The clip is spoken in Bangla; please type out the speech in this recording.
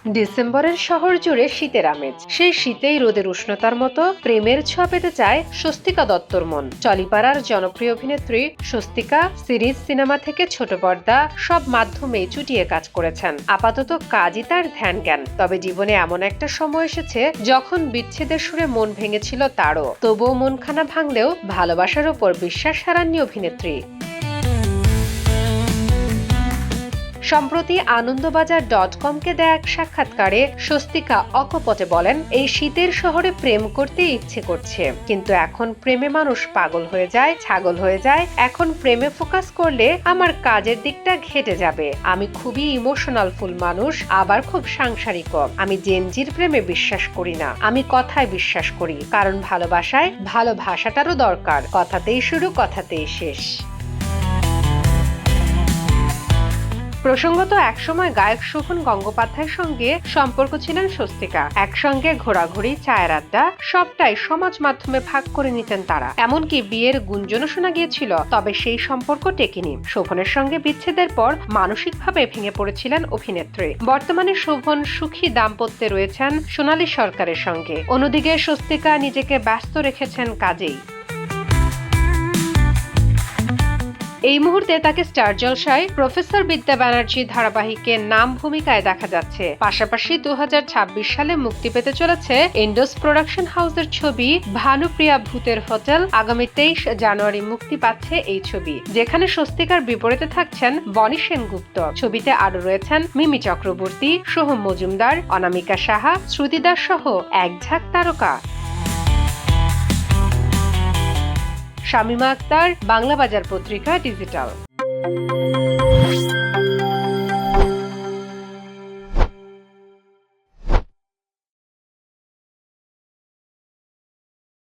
ডিসেম্বরের শহর জুড়ে শীতের আমেজ। সেই শীতেই রোদের উষ্ণতার মতো প্রেমের ছোঁয়া পেতে চায় স্বস্তিকা দত্তর মন। টলিপাড়ার জনপ্রিয় অভিনেত্রী স্বস্তিকা সিরিজ, সিনেমা থেকে ছোট পর্দা সব মাধ্যমেই চুটিয়ে কাজ করেছেন। আপাতত কাজই তার ধ্যান জ্ঞান। তবে জীবনে এমন একটা সময় এসেছে যখন বিচ্ছেদের সুরে মন ভেঙেছিল তারও। তবুও মনখানা ভাঙলেও ভালোবাসার ওপর বিশ্বাস হারাননি অভিনেত্রী। সম্প্রতি আনন্দবাজার.com-কে দেয়া এক সাক্ষাৎকারে স্বস্তিকা অকপটে বলেন, এই শীতের শহরে প্রেম করতে ইচ্ছে করছে, কিন্তু এখন প্রেমে মানুষ পাগল হয়ে যায়, ছাগল হয়ে যায়। এখন প্রেমে ফোকাস করলে আমার কাজের দিকটা ঘেটে যাবে। আমি খুবই ইমোশনাল ফুল মানুষ, আবার খুব সাংসারিকও। আমি জেনজির প্রেমে বিশ্বাস করি না, আমি কথায় বিশ্বাস করি, কারণ ভালোবাসায় ভালোবাসাটারও দরকার। কথাতেই শুরু, কথাতেই শেষ। প্রসঙ্গত, একসময় গায়ক শোভন গঙ্গোপাধ্যায়ের সঙ্গে সম্পর্ক ছিলেন স্বস্তিকা। একসঙ্গে ঘোরাঘুরি, চায়ের আড্ডা সবটাই সমাজ মাধ্যমে ভাগ করে নিতেন তারা। এমনকি বিয়ের গুঞ্জনও শোনা গিয়েছিল, তবে সেই সম্পর্ক টেকেনি। শোভনের সঙ্গে বিচ্ছেদের পর মানসিকভাবে ভেঙে পড়েছিলেন অভিনেত্রী। বর্তমানে শোভন সুখী দাম্পত্যে রয়েছেন সোনালী সরকারের সঙ্গে। অন্যদিকে স্বস্তিকা নিজেকে ব্যস্ত রেখেছেন কাজেই। এই মুহূর্তে তাকে স্টার জলসায় প্রফেসর বিদ্যা ব্যানার্জি ধারাবাহিকে নাম ভূমিকায় দেখা যাচ্ছে। পাশাপাশি 2026 সালে মুক্তি পেতে চলেছে ইন্ডোস প্রোডাকশন হাউসের ছবি ভানুপ্রিয়া ভূতের হোটেল। আগামী 23 জানুয়ারি মুক্তি পাচ্ছে এই ছবি, যেখানে স্বস্তিকার বিপরীতে থাকছেন বনি সেনগুপ্ত। ছবিতে আরো রয়েছেন মিমি চক্রবর্তী, সোহম মজুমদার, অনামিকা সাহা, শ্রুতি দাস সহ এক ঝাঁক তারকা। শামিমা আক্তার, বাংলা বাজার পত্রিকা, ডিজিটাল।